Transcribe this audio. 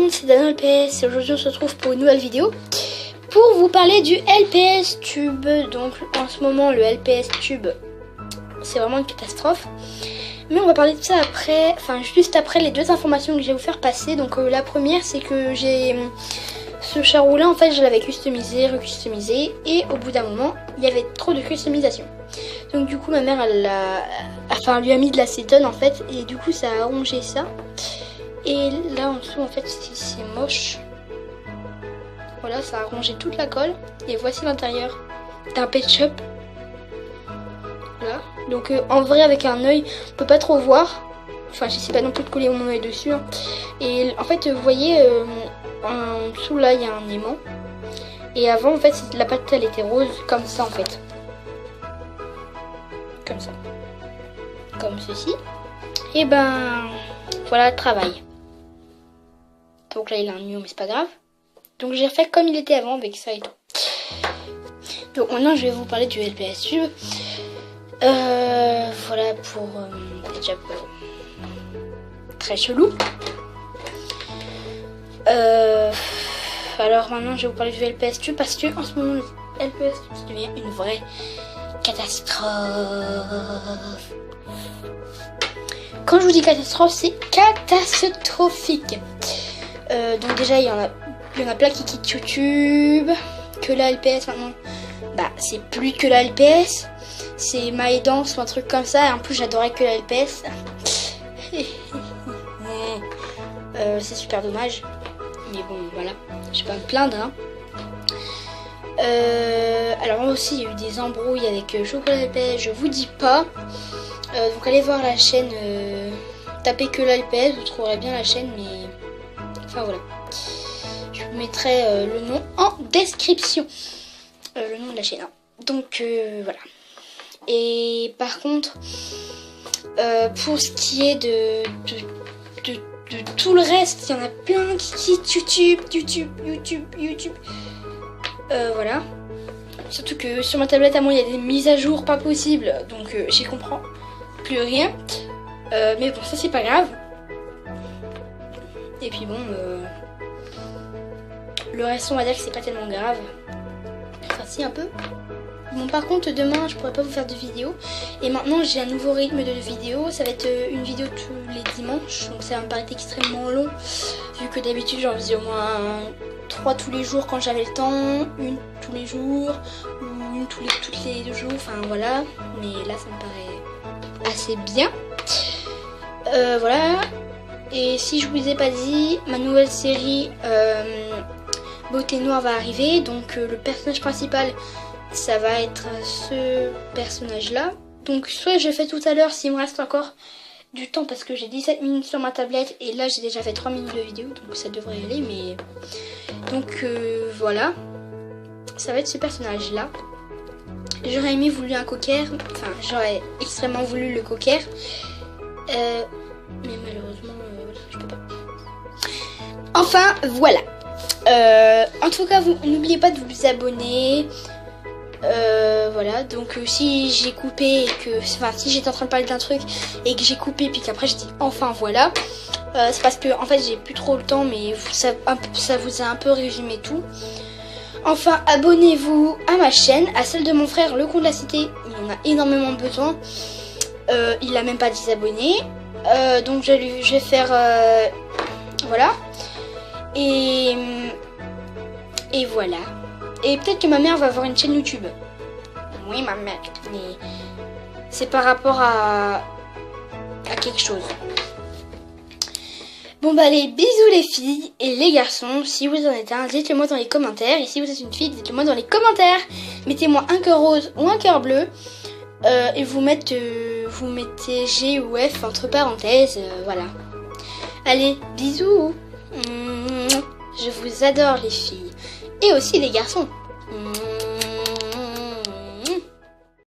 monde, c'est Dano LPS et aujourd'hui on se retrouve pour une nouvelle vidéo pour vous parler du LPS Tube. Donc en ce moment le LPS Tube c'est vraiment une catastrophe, mais on va parler de ça après, enfin juste après les deux informations que je vais vous faire passer. Donc la première c'est que j'ai ce charou là, en fait je l'avais customisé, recustomisé, et au bout d'un moment il y avait trop de customisation. Donc du coup ma mère elle lui a mis de l'acétone en fait, et du coup ça a rongé ça. Et là en dessous en fait c'est moche. Voilà, ça a rongé toute la colle. Et voici l'intérieur d'un pet shop. Voilà. Donc en vrai avec un œil on peut pas trop voir. Enfin j'essaie pas non plus de coller mon œil dessus. Hein. Et en fait vous voyez en dessous là il y a un aimant. Et avant en fait la pâte elle était rose comme ça en fait. Comme ça. Comme ceci. Et ben voilà le travail. Donc là il a un mur mais c'est pas grave. Donc j'ai refait comme il était avant avec ça et tout. Donc maintenant je vais vous parler du LPS Tube. Voilà pour des jobs très chelou. Alors maintenant je vais vous parler du LPS Tube parce que en ce moment le LPS Tube devient une vraie catastrophe. Quand je vous dis catastrophe, c'est catastrophique. Donc déjà il y en a plein qui quittent YouTube, que la LPS maintenant, bah c'est plus que la LPS, c'est MyDance ou un truc comme ça, et en plus j'adorais que la LPS. C'est super dommage, mais bon voilà, je vais pas me plaindre hein. Alors moi aussi il y a eu des embrouilles avec Chocolat LPS, je vous dis pas. Donc allez voir la chaîne, tapez que la LPS, vous trouverez bien la chaîne, mais enfin voilà. Je vous mettrai le nom en description, le nom de la chaîne. Hein. Donc voilà. Et par contre, pour ce qui est de tout le reste, il y en a plein qui quittent YouTube. Voilà. Surtout que sur ma tablette à moi il y a des mises à jour pas possibles, donc j'y comprends plus rien. Mais bon, ça c'est pas grave. Et puis bon, le reste on va dire que c'est pas tellement grave. Enfin si un peu. Bon par contre demain je pourrais pas vous faire de vidéo. Et maintenant j'ai un nouveau rythme de vidéo. Ça va être une vidéo tous les dimanches. Donc ça va me paraître extrêmement long. Vu que d'habitude j'en faisais au moins 3 tous les jours quand j'avais le temps. Une tous les jours. Ou une toutes les 2 jours. Enfin voilà. Mais là ça me paraît assez bien. Voilà. Et si je vous ai pas dit, ma nouvelle série Beauté Noire va arriver. Donc le personnage principal ça va être ce personnage là. Donc soit je fais tout à l'heure s'il me reste encore du temps, parce que j'ai 17 minutes sur ma tablette et là j'ai déjà fait 3 minutes de vidéo, donc ça devrait aller. Mais donc voilà, ça va être ce personnage là. J'aurais aimé voulu un cocker, enfin j'aurais extrêmement voulu le cocker, mais malheureusement je peux pas. Enfin voilà. En tout cas n'oubliez pas de vous abonner. Voilà, donc si j'ai coupé et que, enfin si j'étais en train de parler d'un truc et que j'ai coupé puis qu'après je dis enfin voilà, c'est parce que en fait j'ai plus trop le temps, mais ça vous a un peu résumé tout. Enfin abonnez-vous à ma chaîne, à celle de mon frère le con de la cité, il en a énormément besoin. Il a même pas 10 abonnés, donc je vais faire voilà, et voilà. Et peut-être que ma mère va avoir une chaîne YouTube. Oui, ma mère. Mais c'est par rapport à quelque chose. Bon bah allez, bisous les filles et les garçons. Si vous en êtes un, dites-le moi dans les commentaires. Et si vous êtes une fille, dites-le moi dans les commentaires. Mettez-moi un cœur rose ou un cœur bleu. Et vous mettez G ou F entre parenthèses. Voilà. Allez, bisous. Je vous adore les filles. Et aussi les garçons.